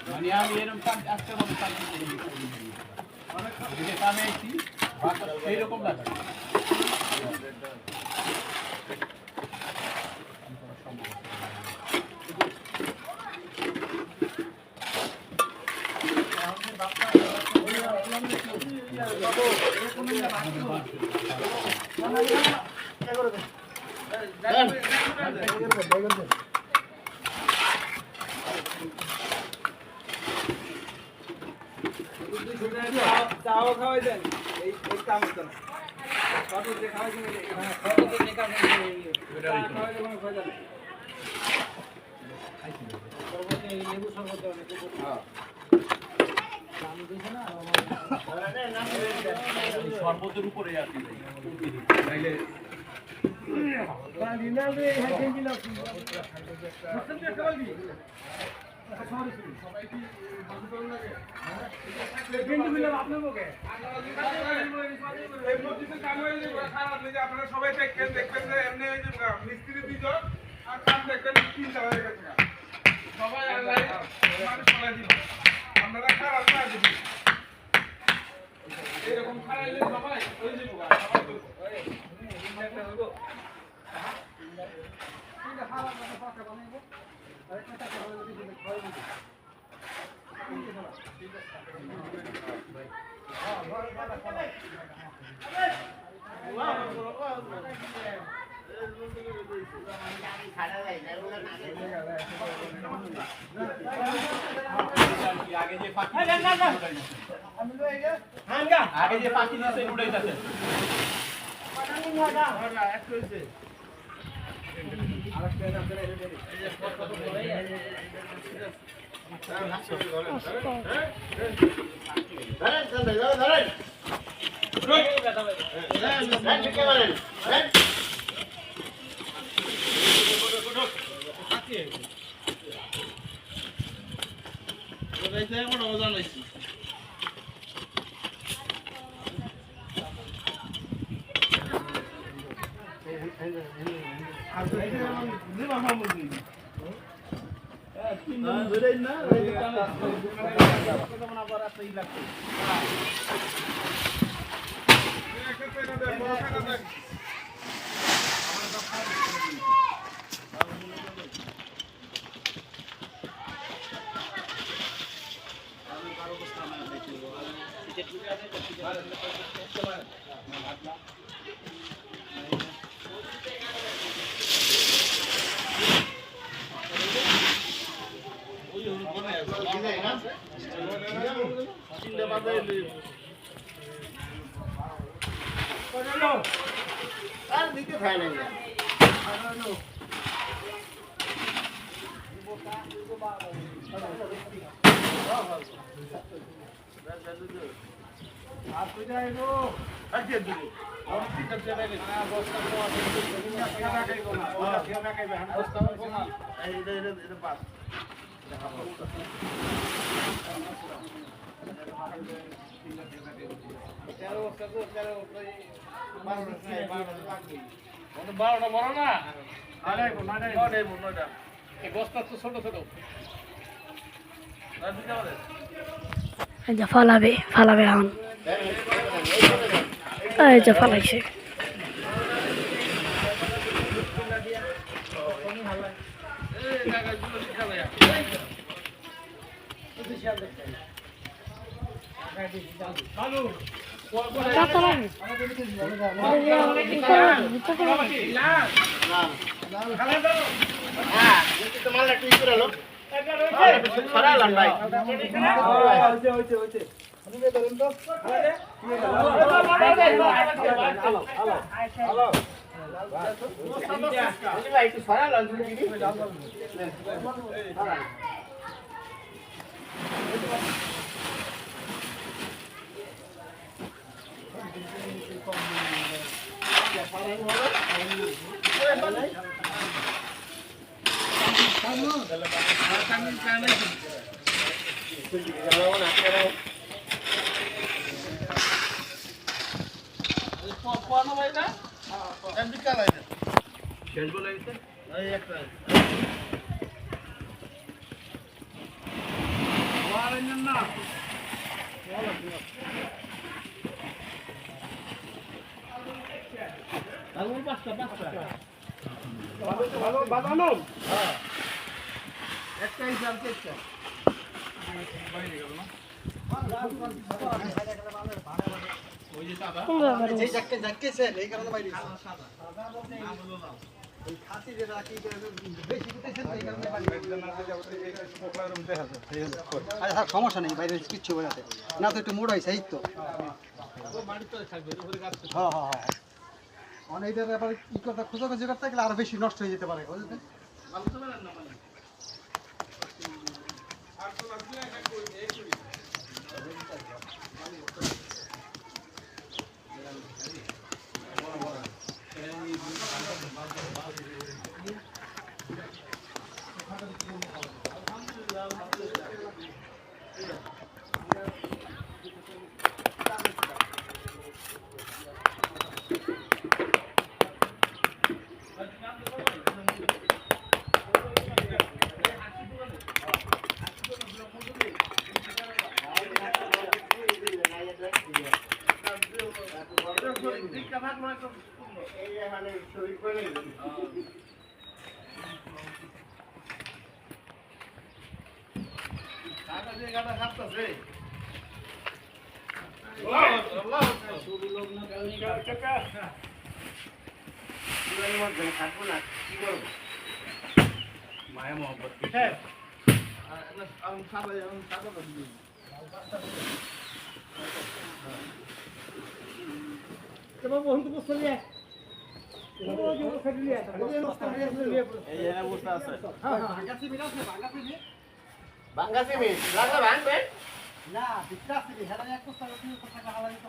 মানে আমি এরকম আজকে বলে কামে আইছি এইরকম লাগে চাও খাওয়াই দেন এই কাম হতো না কত যে খাওয়াই দেন কত যে কাম খাওয়াই দেন খাওয়াই দেন সর্বতে লেবু সর্বতে অনেক হ্যাঁ আমি দিছি না সর্বতের উপরে আছে তাইলে বাড়ি না রে হ্যাঁ কেন দিলাম বুঝছেন তো একটা বাড়ি সবাই কি বন্ধ করুন লাগে কিন্তু মিলাম আপনার মুখে এই মসজিদের কাম হয়ে যাবে খারাপ হয়ে যায় আপনারা সবাই দেখবেন যে এমনি এই যে মিস্ত্রি দুইজন আর কাম দেখবেন তিনটা হয়ে গেছে সবাই আল্লাহ মানে চলে দিবেন আপনারা খারাপ না দিবেন এরকম খারাইলে সবাই ওই যে সবাই ওই একটা হলো এটা খারাপ না পাকা বানাইবো আরেকটা টাকা হলে দিবেন খাওয়াই দিবেন আগে যে পাখি দিয়েছে উড়াইতেছে আর দিতে খায় না আর তুই যাইবো আজকে দিবি আর কি করতে পারবি না বস্তা তো আছে কেনা খাইবো না কেনা খাইবে বস্তা তো না এটা পাস বারোটা বড় না এই বস্তা তো ছোট ছোট এই যে ফালাবে এখন এই যে ফালাইছে ভালো বাজানো ওই যে সাদা কোন ব্যাপারে যে যাকে যাকেছে এই কারণে বাইরে ওই খাসি যেটা কি বেশি দিতেছেন এই কারণে বাইরে আরে হ্যাঁ সমস্যা নেই বাইরে কিচ্ছু বোঝাতে না তো একটু মোড় হয়েছে এই তো হ্যাঁ হ্যাঁ হ্যাঁ অনেকটার ব্যাপারে কি কথা খোঁজাখুঁজি করতে গেলে আরো বেশি নষ্ট হয়ে যেতে পারে বুঝলেন মায়া মোহাম্মদ বাঙ্গাসি মিট লাগা ভাঙবে না বিক্রাসি হেলা এক কথা কথা হালাই তো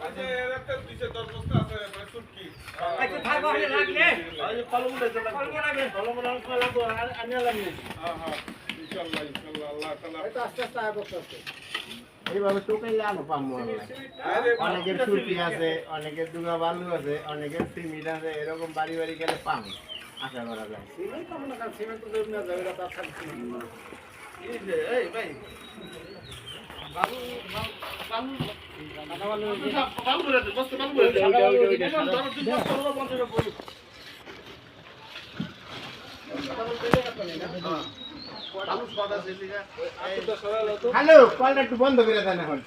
আচ্ছা এর একটা 210 বস্তা আছে মানে সুটকি আচ্ছা থাকো হলে লাগলে ওই কলম দিতে লাগবে কলম লাগবে আমি লাগবে হ্যাঁ হ্যাঁ ইনশাআল্লাহ ইনশাআল্লাহ আল্লাহ তাআলা এটা আস্তে আস্তে আয় বসতে এইভাবে টোকাইলে আনো পামু আরে অনেকের সুরকি আছে, অনেকের ডুগা বালু আছে, অনেকের সিমিট আছে, এরকম বাড়ি বাড়ি গেলে পাম আশা করা যায়। সিমেন্ট তো মনে করেন সিমেন্ট তো দেব না যাবে এটা তার সাথে এই ভাই বাবু বাবু বাবু বলে দে বস্তা বাবু বলে দে হ্যালো, কলটা একটু বন্ধ করে দেন এখন।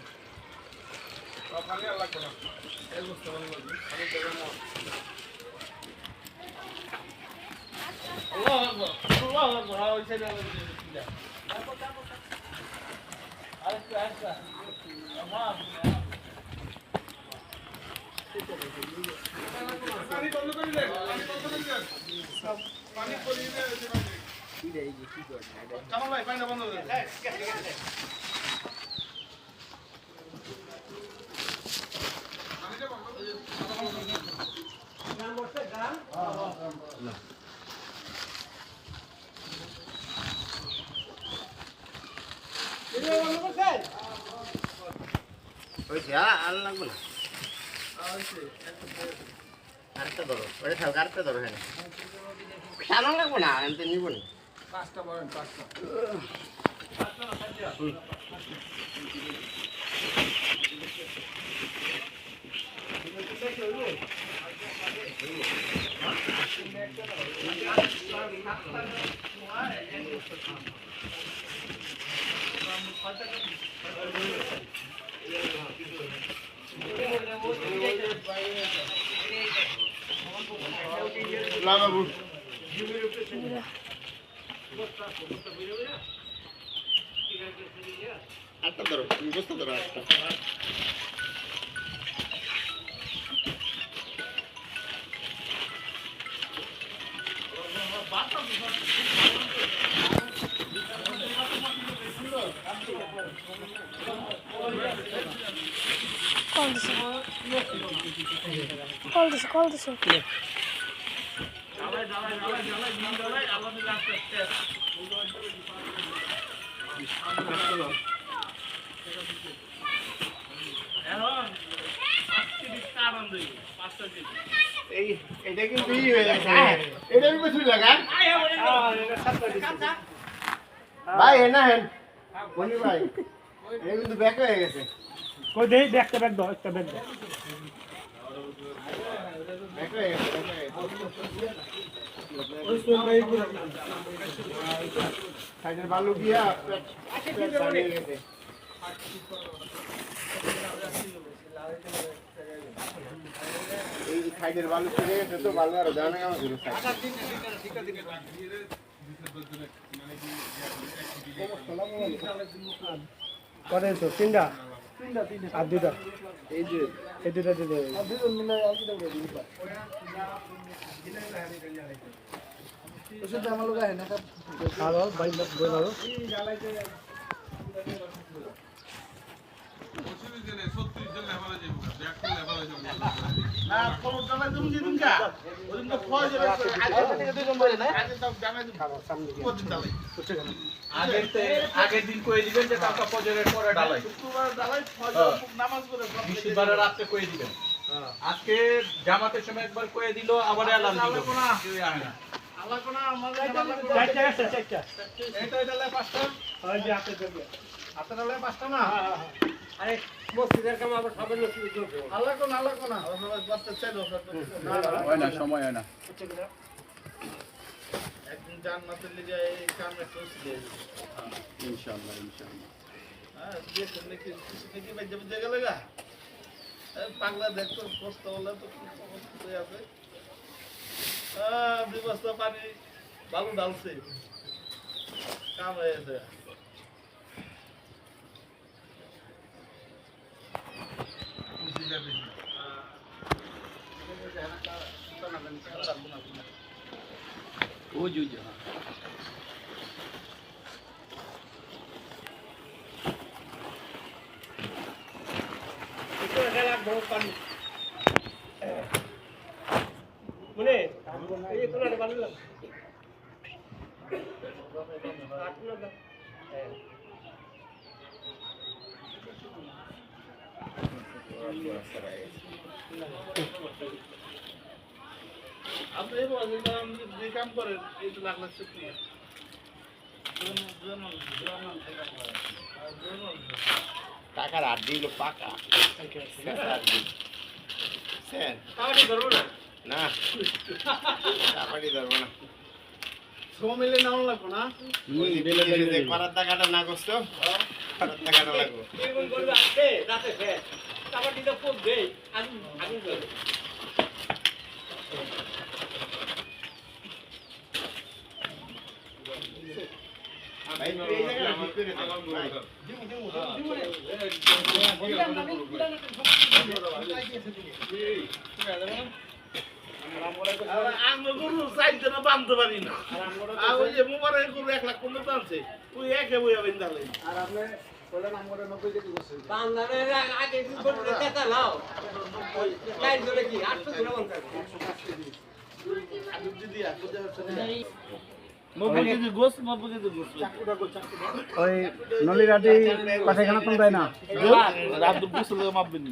পানি বন্ধ করে দে পানি বন্ধ করে দে পানি করিয়ে দে কামাল ভাই পানি বন্ধ করে দে ওইছে, আর লাগবে না। আরেকটা ধরো, ওটা থাক, আরেকটা ধরো, হ্যাঁ। টানো লাগবে না, আমি তো নিব না। পাঁচটা বলেন পাঁচটা না বাবু, আরেকটা ধরো, বুঝতে ধরো আরেকটা। কল দিছে এই এটা কিন্তু ই হয়ে যাচ্ছে এটা কি কিছু লাগা ভাই এনা হেন কোনি ভাই এটা কিন্তু ব্যাক হয়ে গেছে কই দেই দেখতে ব্যাগ দাও একটা ব্যাগ দাও ব্যাক হয়ে গেছে সাইডের বালু গিয়া হয়ে গেছে এই সাইডের বালু ছিঁড়ে গেছে তো বালু আর জানা কাম ছিল কত তো তিনটা আর দুটা এই যে এই দুটা দিলে আরো ভাই বই আরো না কোন জায়গায় তুমি দিন কা ওদিন তো ফয় যাবে আগে দুজন বলে না আগে তো জানা দিন সামনে কোন ডালাই আগের দিন কয়ে দিবেন যে কালকা ফজরের পরে ডালাই শুক্রবার ডালাই ফজর নামাজ পড়ে বৃহস্পতিবার রাতে কয়ে দিবেন আজকে জামাতের সময় একবার কয়ে দিল আবার অ্যালার্ম দিল কেউই আয় না আল্লাহ কোন আমাদের চারটা আছে চারটা এটা ডালাই পাঁচটা ওই যে আপনি দেবে আপনার ডালাই পাঁচটা না আরে মসজিদের কাম আবার সবাই লোক করবে আল্লাহ কোন আমরা বাস্তা চাইলো হয় না সময় হয় না একদিন জান্নাতের লিগে এই কামে চলছে ইনশাআল্লাহ ইনশাআল্লাহ হ্যাঁ দেখেন নাকি কিছু বাইজে বুঝে গেল গা পাগলা দেখতো কষ্ট হলে তো কষ্ট আছে ব্যবস্থা পানি ভালো ঢালছে কাম হয়েছে ও জুজা মনে এই কোনটা ভালো লাগে আপনি যে কাম করেন এই তো লাখ লাখ শুক্রিয়া টাকার আড্ডি হলো পাকা কাবাডি ধরবো না না কাবাডি ধরবো না সব মিলে নাও লাগবো না করার টাকাটা না করছো করার টাকাটা লাগবো এরকম করবে আসে রাতে ফের কাবাডিটা পোক দেই আগুন আগুন করে ভাই এই জায়গাটা ঠিক করে দাও আমরা গরু চাইতে না বাঁধতে পারি না আর ওই যে মোবাইলের গরু 1 লাখ 15 টানছে তুই একে বইয়া বিন্দালে আর আপনি বলেন আমরা 90 কেজি করছি বাংলাদেশের আগে কি করতে টাকা নাও তাই ধরে কি 800 ধরে বন্ধ করবে 105 কেজি আগে দিদি আর বুঝা যাচ্ছে না ওই নলিরাটি পাঠাইখানা কোন দেয় না রাত দুপুর মাপবেন